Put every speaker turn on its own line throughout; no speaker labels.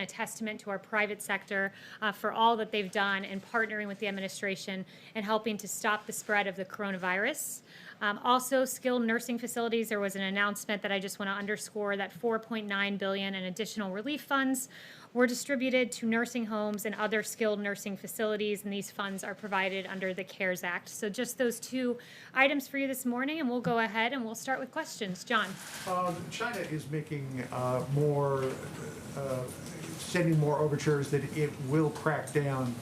a testament to our private sector for all that they've done in partnering with the administration and helping to stop the spread of the coronavirus. Also, skilled nursing facilities, there was an announcement that I just want to underscore that $4.9 billion in additional relief funds were distributed to nursing homes and other skilled nursing facilities, and these funds are provided under the CARES Act. So just those two items for you this morning, and we'll go ahead and we'll start with questions. John.
China is making sending more overtures that it will crack down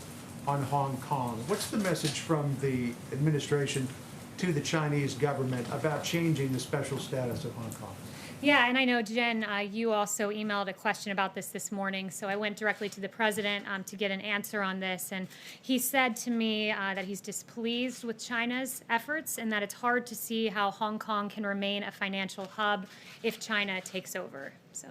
on Hong Kong. What's the message from the administration to the Chinese government about changing the special status of Hong Kong?
Yeah, and I know, Jen, you also emailed a question about this morning, so I went directly to the president to get an answer on this, and he said to me that he's displeased with China's efforts and that it's hard to see how Hong Kong can remain a financial hub if China takes over. So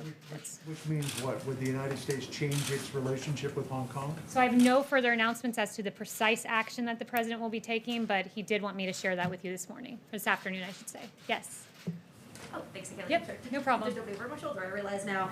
which means what? Would the United States change its relationship with Hong Kong?
So I have no further announcements as to the precise action that the president will be taking, but he did want me to share that with you this morning, or this afternoon, I should say. Yes.
Oh, thanks again.
Yep, no problem.
There's nobody over my shoulder, I realize now.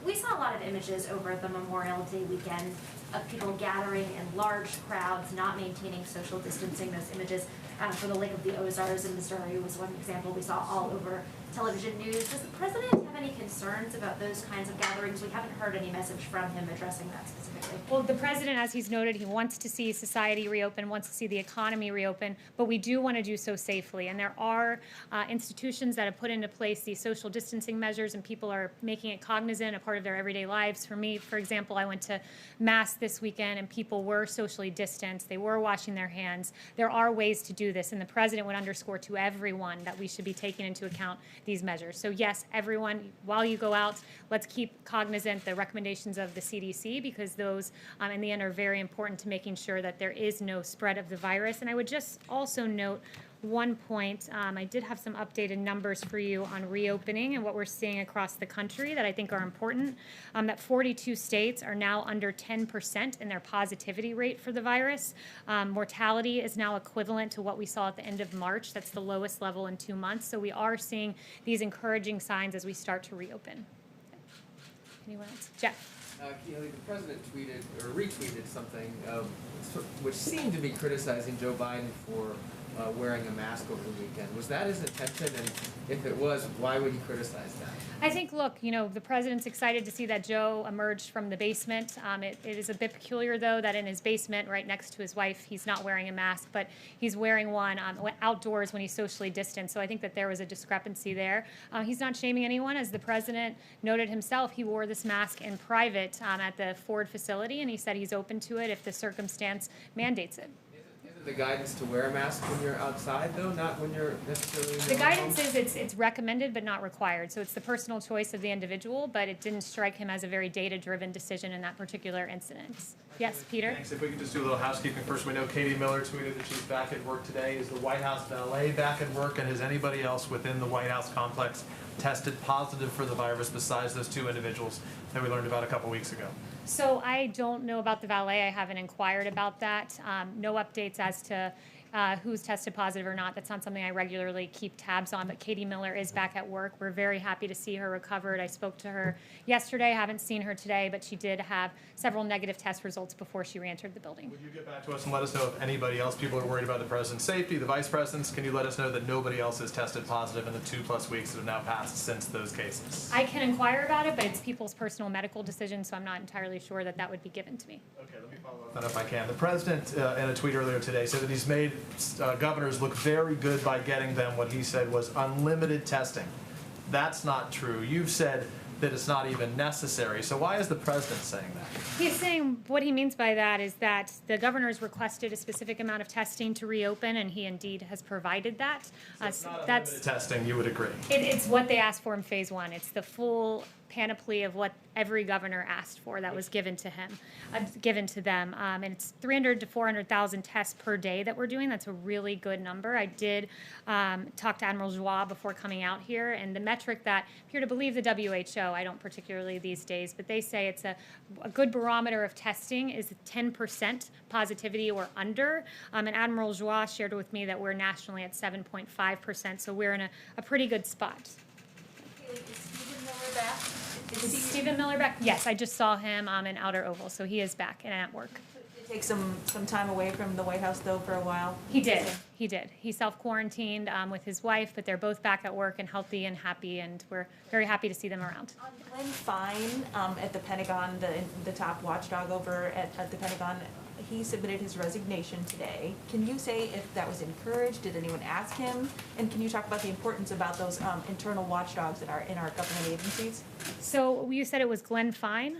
We saw a lot of images over the Memorial Day weekend of people gathering in large crowds, not maintaining social distancing. Those images for the Lake of the Ozarks in Missouri was one example we saw all over television news. Does the president have any concerns about those kinds of gatherings? We haven't heard any message from him addressing that specifically.
Well, the president, as he's noted, he wants to see society reopen, wants to see the economy reopen, but we do want to do so safely. And there are institutions that have put into place these social distancing measures, and people are making it cognizant, a part of their everyday lives. For me, for example, I went to Mass this weekend, and people were socially distanced. They were washing their hands. There are ways to do this, and the president would underscore to everyone that we should be taking into account these measures. So yes, everyone, while you go out, let's keep cognizant the recommendations of the CDC, because those in the end are very important to making sure that there is no spread of the virus. And I would just also note one point. I did have some updated numbers for you on reopening and what we're seeing across the country that I think are important. That 42 states are now under 10% in their positivity rate for the virus. Mortality is now equivalent to what we saw at the end of March. That's the lowest level in 2 months. So we are seeing these encouraging signs as we start to reopen. Anyone else? Jeff.
Kayleigh, the president tweeted or retweeted something which seemed to be criticizing Joe Biden for wearing a mask over the weekend. Was that his intention? And if it was, why would he criticize that?
I think, look, the president's excited to see that Joe emerged from the basement. It is a bit peculiar, though, that in his basement, right next to his wife, he's not wearing a mask, but he's wearing one outdoors when he's socially distanced. So I think that there was a discrepancy there. He's not shaming anyone. As the president noted himself, he wore this mask in private at the Ford facility, and he said he's open to it if the circumstance mandates it.
The guidance to wear a mask when you're outside, though, not when you're necessarily in your
The guidance
home?
is it's recommended but not required. So it's the personal choice of the individual, but it didn't strike him as a very data-driven decision in that particular incident. Yes, Peter?
Thanks. If we could just do a little housekeeping first. We know Katie Miller tweeted that she's back at work today. Is the White House valet back at work, and has anybody else within the White House complex tested positive for the virus besides those two individuals that we learned about a couple weeks ago?
So I don't know about the valet. I haven't inquired about that. No updates as to who's tested positive or not. That's not something I regularly keep tabs on, but Katie Miller is back at work. We're very happy to see her recovered. I spoke to her yesterday. I haven't seen her today, but she did have several negative test results before she re-entered the building.
Would you get back to us and let us know if anybody else, people are worried about the president's safety, the vice president's? Can you let us know that nobody else has tested positive in the 2+ weeks that have now passed since those cases?
I can inquire about it, but it's people's personal medical decision, so I'm not entirely sure that that would be given to me.
Okay, let me follow up on that if I can. The president, in a tweet earlier today, said that he's made governors look very good by getting them what he said was unlimited testing. That's not true. You've said that it's not even necessary. So why is the president saying that?
He's saying what he means by that is that the governor's requested a specific amount of testing to reopen, and he indeed has provided that.
So it's not unlimited testing, you would agree?
It's what they asked for in phase 1. It's the full panoply of what every governor asked for that was given to him, given to them. And it's 300 to 400,000 tests per day that we're doing. That's a really good number. I did talk to Admiral Joie before coming out here, and the metric that, if you're to believe the WHO, I don't particularly these days, but they say it's a good barometer of testing is 10% positivity or under. And Admiral Joie shared with me that we're nationally at 7.5%, so we're in a pretty good spot.
Kayleigh, is Stephen Miller back?
Is Stephen Miller back? Yes, I just saw him in Outer Oval, so he is back and at work.
Take some time away from the White House, though, for a while?
He did. He did. He self-quarantined with his wife, but they're both back at work and healthy and happy, and we're very happy to see them around.
On Glenn Fine at the Pentagon, the top watchdog over at the Pentagon, he submitted his resignation today. Can you say if that was encouraged? Did anyone ask him? And can you talk about the importance about those internal watchdogs that are in our government agencies?
So you said it was Glenn Fine?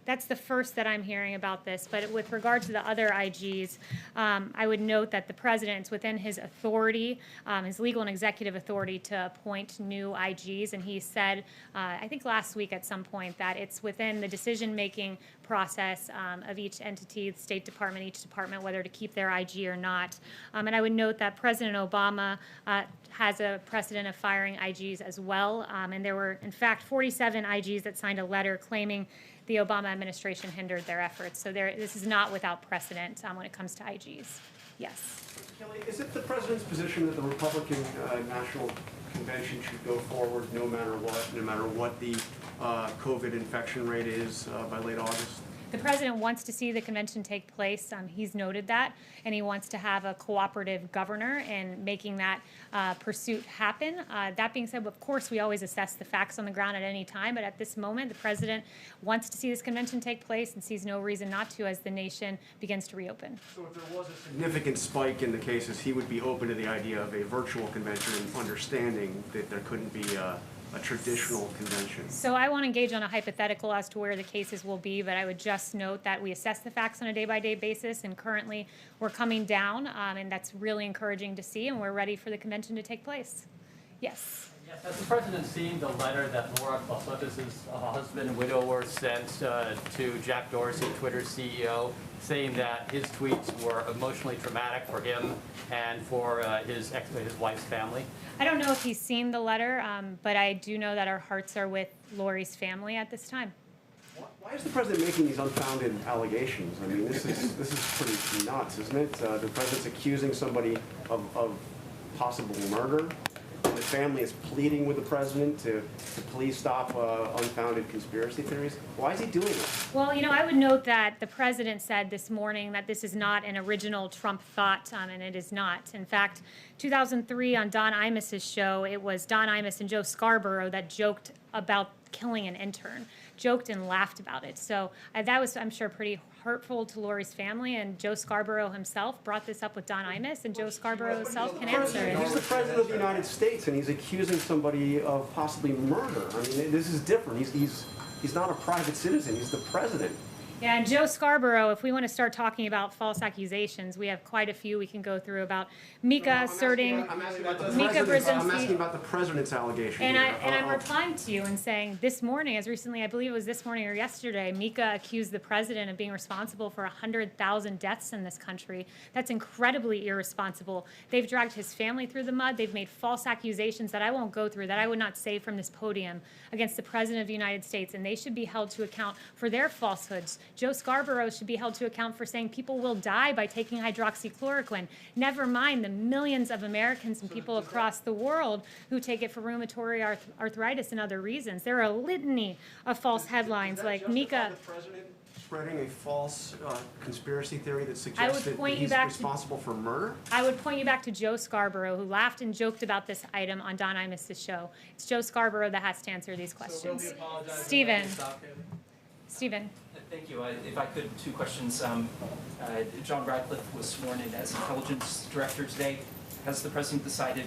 That's the first that I'm hearing about this, but with regard to the other IGs, I would note that the president's within his authority, his legal and executive authority to appoint new IGs, and he said, I think last week at some point, that it's within the decision-making process of each entity, the State Department, each department, whether to keep their IG or not. And I would note that President Obama has a precedent of firing IGs as well, and there were, in fact, 47 IGs that signed a letter claiming the Obama administration hindered their efforts. So this is not without precedent when it comes to IGs. Yes.
Kayleigh, is it the president's position that the Republican National Convention should go forward no matter what the COVID infection rate is by late August?
The president wants to see the convention take place. He's noted that, and he wants to have a cooperative governor in making that pursuit happen. That being said, of course, we always assess the facts on the ground at any time, but at this moment, the president wants to see this convention take place and sees no reason not to as the nation begins to reopen.
So if there was a significant spike in the cases, he would be open to the idea of a virtual convention, understanding that there couldn't be a traditional convention.
So I won't engage on a hypothetical as to where the cases will be, but I would just note that we assess the facts on a day-by-day basis, and currently we're coming down, and that's really encouraging to see, and we're ready for the convention to take place. Yes.
Yes, has the president seen the letter that Laura Klasotis' husband and widower sent to Jack Dorsey, Twitter's CEO, saying that his tweets were emotionally traumatic for him and for his wife's family?
I don't know if he's seen the letter, but I do know that our hearts are with Lori's family at this time.
Why is the president making these unfounded allegations? I mean, this is pretty nuts, isn't it? The president's accusing somebody of possible murder. And the family is pleading with the president to please stop unfounded conspiracy theories. Why is he doing this?
Well, you know, I would note that the president said this morning that this is not an original Trump thought, and it is not. In fact, 2003 on Don Imus's show, it was Don Imus and Joe Scarborough that joked about killing an intern, joked and laughed about it. So that was, I'm sure, pretty hurtful to Lori's family, and Joe Scarborough himself brought this up with Don Imus, and Joe Scarborough himself can answer it.
He's the president of the United States, and he's accusing somebody of possibly murder. I mean, this is different. He's not a private citizen. He's the president.
Yeah, and Joe Scarborough, if we want to start talking about false accusations, we have quite a few we can go through about Mika asserting,
I'm asking about the
Mika
president's, I'm
Brzezinski.
asking about the president's allegation.
And
here.
I'm replying to you and saying this morning, as recently, I believe it was this morning or yesterday, Mika accused the president of being responsible for 100,000 deaths in this country. That's incredibly irresponsible. They've dragged his family through the mud. They've made false accusations that I won't go through, that I would not say from this podium, against the president of the United States, and they should be held to account for their falsehoods. Joe Scarborough should be held to account for saying people will die by taking hydroxychloroquine. Never mind the millions of Americans and people across the world who take it for rheumatoid arthritis and other reasons. There are a litany of false headlines like Mika.
The president spreading a false conspiracy theory that suggests that he's responsible for murder?
I would point you back to Joe Scarborough, who laughed and joked about this item on Don Imus's show. It's Joe Scarborough that has to answer these questions. Stephen.
Thank you. If I could, two questions. John Radcliffe was sworn in as intelligence director today. Has the president decided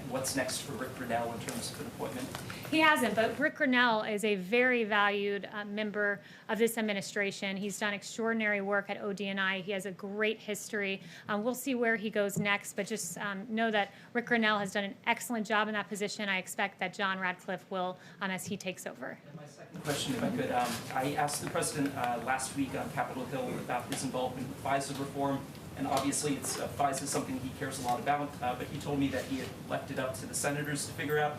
what's next for Rick Grenell in terms of an appointment?
He hasn't, but Rick Grenell is a very valued member of this administration. He's done extraordinary work at ODNI. He has a great history. We'll see where he goes next, but just know that Rick Grenell has done an excellent job in that position. I expect that John Radcliffe will as he takes over.
And my second question, if I could, I asked the president last week on Capitol Hill about his involvement with FISA reform. And obviously, FISA is something he cares a lot about, but he told me that he had left it up to the senators to figure out.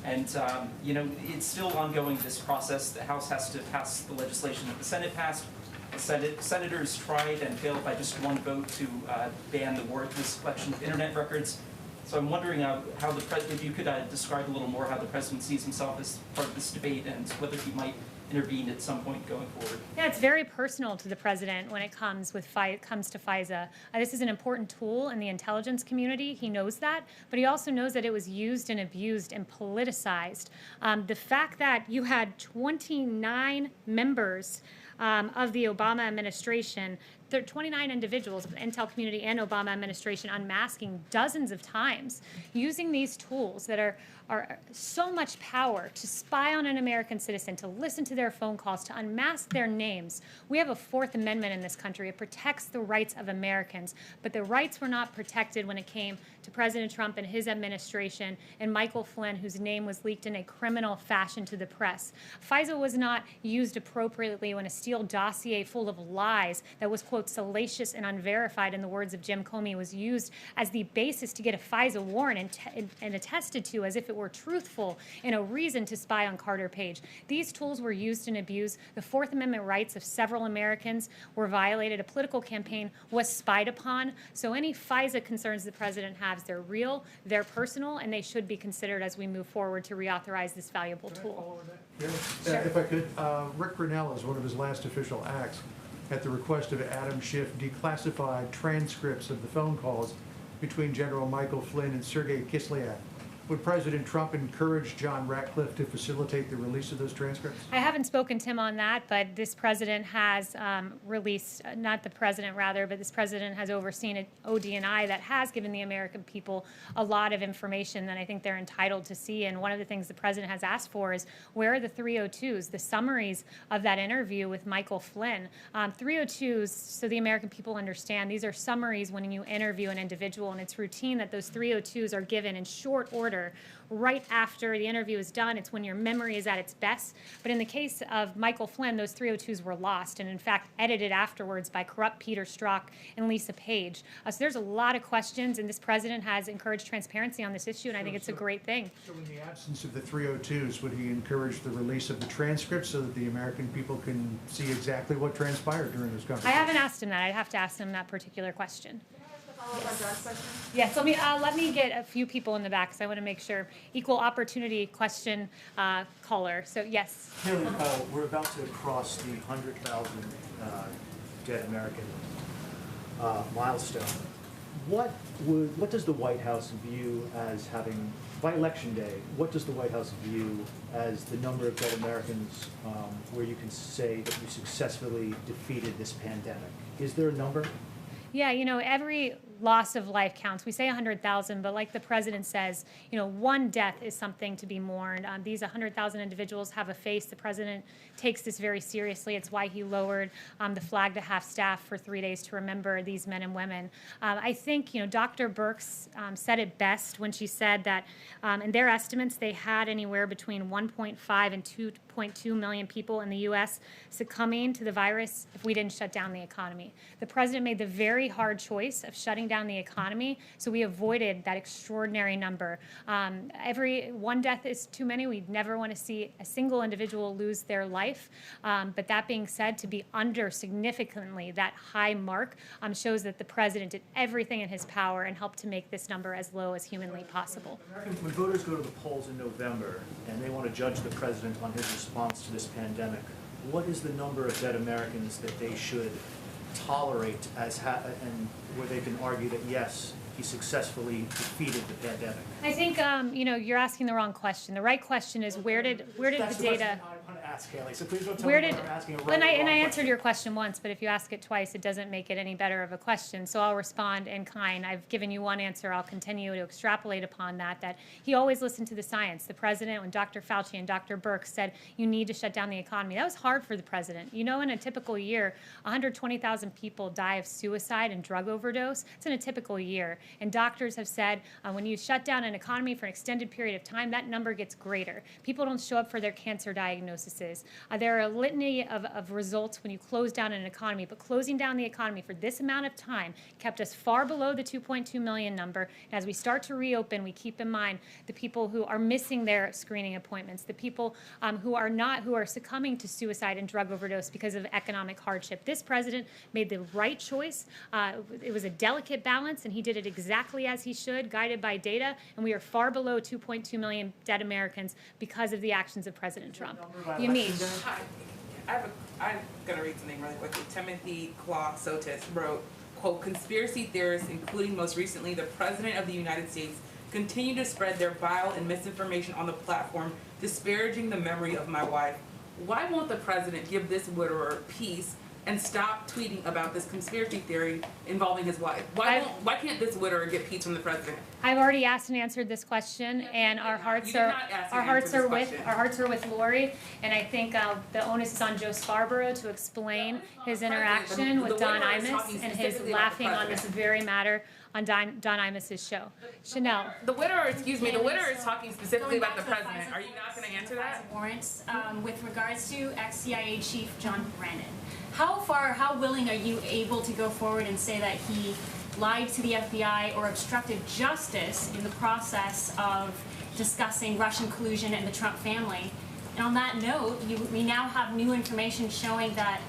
And, you know, it's still ongoing, this process. The House has to pass the legislation that the Senate passed. The senators tried and failed by just one vote to ban the warrantless collection of internet records. So I'm wondering how the president, if you could describe a little more how the president sees himself as part of this debate and whether he might intervene at some point going forward.
Yeah, it's very personal to the president when it comes to FISA. This is an important tool in the intelligence community. He knows that, but he also knows that it was used and abused and politicized. The fact that you had 29 members of the Obama administration, 29 individuals of the intel community and Obama administration unmasking dozens of times, using these tools that are so much power to spy on an American citizen, to listen to their phone calls, to unmask their names. We have a Fourth Amendment in this country. It protects the rights of Americans, but the rights were not protected when it came to President Trump and his administration and Michael Flynn, whose name was leaked in a criminal fashion to the press. FISA was not used appropriately when a Steele dossier full of lies that was, quote, salacious and unverified, in the words of Jim Comey, was used as the basis to get a FISA warrant and attested to as if it were truthful and a reason to spy on Carter Page. These tools were used and abused. The Fourth Amendment rights of several Americans were violated. A political campaign was spied upon. So any FISA concerns the president has, they're real, they're personal, and they should be considered as we move forward to reauthorize this valuable tool.
Yeah.
Sure.
If I could, Rick Grinnell, as one of his last official acts, at the request of Adam Schiff, declassified transcripts of the phone calls between General Michael Flynn and Sergei Kislyak. Would President Trump encourage John Ratcliffe to facilitate the release of those transcripts?
I haven't spoken to him on that, but this president has released, not the president rather, but this president has overseen an ODNI that has given the American people a lot of information that I think they're entitled to see. And one of the things the president has asked for is, where are the 302s, the summaries of that interview with Michael Flynn? 302s, so the American people understand, these are summaries when you interview an individual, and it's routine that those 302s are given in short order right after the interview is done. It's when your memory is at its best. But in the case of Michael Flynn, those 302s were lost and, in fact, edited afterwards by corrupt Peter Strzok and Lisa Page. So there's a lot of questions, and this president has encouraged transparency on this issue, and I think it's a great thing.
So in the absence of the 302s, would he encourage the release of the transcripts so that the American people can see exactly what transpired during this conversation?
I haven't asked him that. I'd have to ask him that particular question.
Follow-up on John's question?
Yes, let me get a few people in the back, because I want to make sure. Equal opportunity question caller. So, yes.
Kayleigh, we're about to cross the 100,000 dead American milestone. What does the White House view as having, by Election Day, what does the White House view as the number of dead Americans where you can say that you successfully defeated this pandemic? Is there a number?
Yeah, every loss of life counts. We say 100,000, but like the president says, one death is something to be mourned. These 100,000 individuals have a face. The president takes this very seriously. It's why he lowered the flag to half-staff for 3 days to remember these men and women. I think, Dr. Birx said it best when she said that in their estimates, they had anywhere between 1.5 and 2.2 million people in the U.S. succumbing to the virus if we didn't shut down the economy. The president made the very hard choice of shutting down the economy, so we avoided that extraordinary number. Every one death is too many. We never want to see a single individual lose their life. But that being said, to be under significantly that high mark shows that the president did everything in his power and helped to make this number as low as humanly possible.
When voters go to the polls in November and they want to judge the president on his response to this pandemic, what is the number of dead Americans that they should tolerate and where they can argue that yes, he successfully defeated the pandemic?
I think you're asking the wrong question. The right question is where did the data?
I want to ask, Kayleigh, so please don't tell me I'm asking a right or wrong
And I answered
question.
your question once, but if you ask it twice, it doesn't make it any better of a question. So I'll respond in kind. I've given you one answer. I'll continue to extrapolate upon that he always listened to the science. The president, when Dr. Fauci and Dr. Birx said you need to shut down the economy, that was hard for the president. In a typical year, 120,000 people die of suicide and drug overdose. It's in a typical year. And doctors have said when you shut down an economy for an extended period of time, that number gets greater. People don't show up for their cancer diagnoses businesses. There are a litany of results when you close down an economy, but closing down the economy for this amount of time kept us far below the 2.2 million number. And as we start to reopen, we keep in mind the people who are missing their screening appointments, the people who are succumbing to suicide and drug overdose because of economic hardship. This president made the right choice. It was a delicate balance, and he did it exactly as he should, guided by data, and we are far below 2.2 million dead Americans because of the actions of President Trump.
Hi. I'm going to read something really quickly. Timothy Claw Sotis wrote, quote, "Conspiracy theorists, including most recently the President of the United States, continue to spread their vile and misinformation on the platform, disparaging the memory of my wife. Why won't the President give this widower peace and stop tweeting about this conspiracy theory involving his wife? Why can't this widower get peace from the President?"
I've already asked and answered this question, and our hearts are with Lori, and I think the onus is on Joe Scarborough to explain his interaction with Don Imus and his laughing on this very matter on Don Imus's show. Chanel.
The widower is talking specifically about the President. Are you not going to answer that?
Warrants with regards to ex-CIA Chief John Brennan. How willing are you able to go forward and say that he lied to the FBI or obstructed justice in the process of discussing Russian collusion and the Trump family? And on that note, we now have new information showing that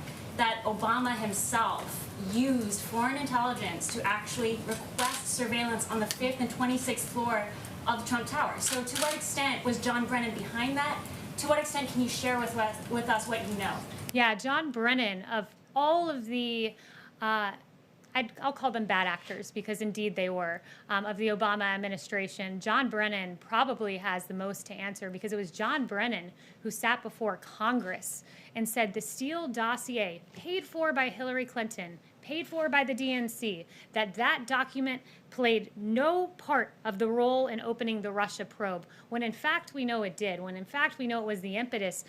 Obama himself used foreign intelligence to actually request surveillance on the 5th and 26th floor of the Trump Tower. So to what extent was John Brennan behind that? To what extent can you share with us what you know?
Yeah, John Brennan, of all of the, I'll call them bad actors because indeed they were, of the Obama administration, John Brennan probably has the most to answer because it was John Brennan who sat before Congress and said the Steele dossier, paid for by Hillary Clinton, paid for by the DNC, that document played no part of the role in opening the Russia probe, when in fact we know it did, when in fact we know it was the impetus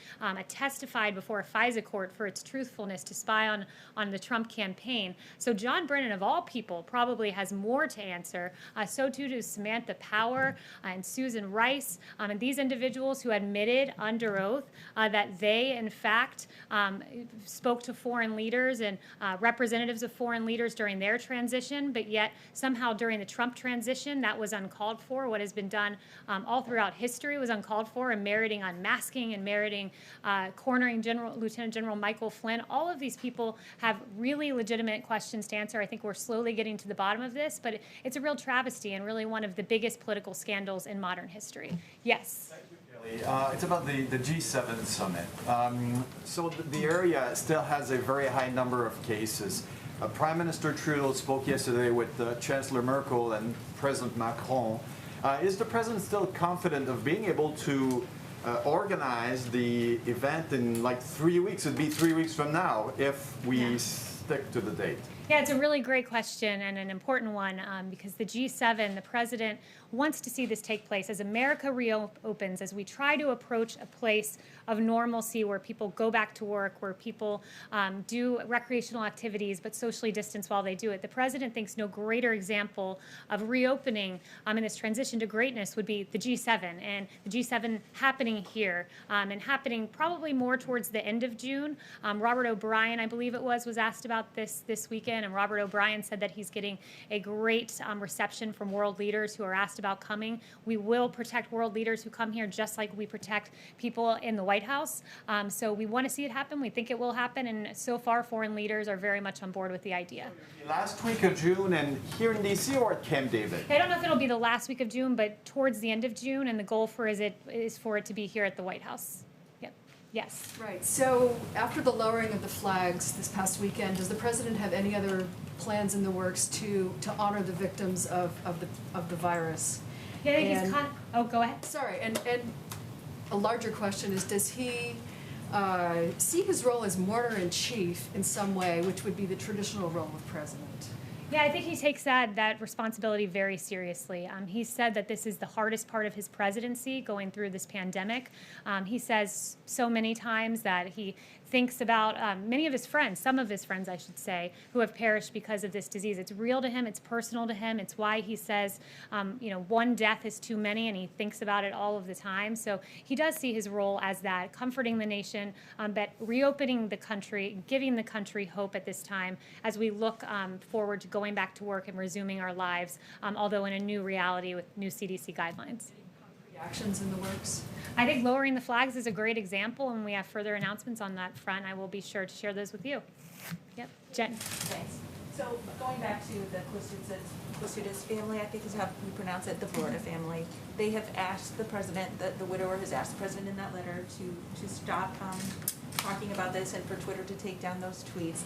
testified before a FISA court for its truthfulness to spy on the Trump campaign. So John Brennan, of all people, probably has more to answer. So too does Samantha Power and Susan Rice, and these individuals who admitted under oath that they, in fact, spoke to foreign leaders and representatives of foreign leaders during their transition, but yet somehow during the Trump transition that was uncalled for. What has been done all throughout history was uncalled for and meriting unmasking and meriting cornering Lieutenant General Michael Flynn. All of these people have really legitimate questions to answer. I think we're slowly getting to the bottom of this, but it's a real travesty and really one of the biggest political scandals in modern history. Yes.
It's about the G7 summit. So the area still has a very high number of cases. Prime Minister Trudeau spoke yesterday with Chancellor Merkel and President Macron. Is the president still confident of being able to organize the event in like 3 weeks? It'd be 3 weeks from now if we stick to the date.
Yeah, it's a really great question and an important one because the G7, the president wants to see this take place as America reopens, as we try to approach a place of normalcy where people go back to work, where people do recreational activities but socially distance while they do it. The president thinks no greater example of reopening in this transition to greatness would be the G7, and the G7 happening here and happening probably more towards the end of June. Robert O'Brien, I believe it was asked about this weekend, and Robert O'Brien said that he's getting a great reception from world leaders who are asked about coming. We will protect world leaders who come here just like we protect people in the White House. So we want to see it happen. We think it will happen. And so far, foreign leaders are very much on board with the idea.
Last week of June and here in D.C. or at Camp David?
I don't know if it'll be the last week of June, but towards the end of June. And the goal is for it to be here at the White House. Yep. Yes.
Right. So after the lowering of the flags this past weekend, does the president have any other plans in the works to honor the victims of the virus?
Yeah, I think he's oh, go ahead.
Sorry, and a larger question is, does he see his role as mourner-in-chief in some way, which would be the traditional role of president?
Yeah, I think he takes that responsibility very seriously. He said that this is the hardest part of his presidency, going through this pandemic. He says so many times that he thinks about many of his friends, some of his friends, I should say, who have perished because of this disease. It's real to him. It's personal to him. It's why he says, one death is too many, and he thinks about it all of the time. So he does see his role as that, comforting the nation, but reopening the country, giving the country hope at this time as we look forward to going back to work and resuming our lives, although in a new reality with new CDC guidelines.
Actions in the works?
I think lowering the flags is a great example, and we have further announcements on that front. I will be sure to share those with you. Yep, Jen.
Thanks. So going back to the Quistudis family, I think is how you pronounce it, the Florida family, they have asked the president, the widower has asked the president in that letter to stop talking about this and for Twitter to take down those tweets.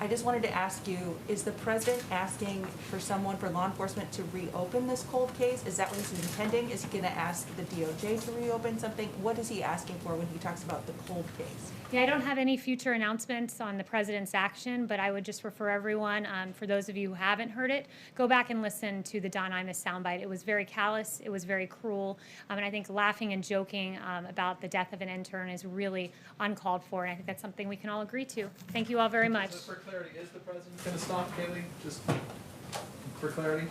I just wanted to ask you, is the president asking for someone, for law enforcement, to reopen this cold case? Is that what he's intending? Is he going to ask the DOJ to reopen something? What is he asking for when he talks about the cold case?
Yeah, I don't have any future announcements on the president's action, but I would just refer everyone, for those of you who haven't heard it, go back and listen to the Don Imus soundbite. It was very callous, it was very cruel, and I think laughing and joking about the death of an intern is really uncalled for, and I think that's something we can all agree to. Thank you all very much.
Just for clarity, is the president going to stop, Kayleigh? Just for clarity?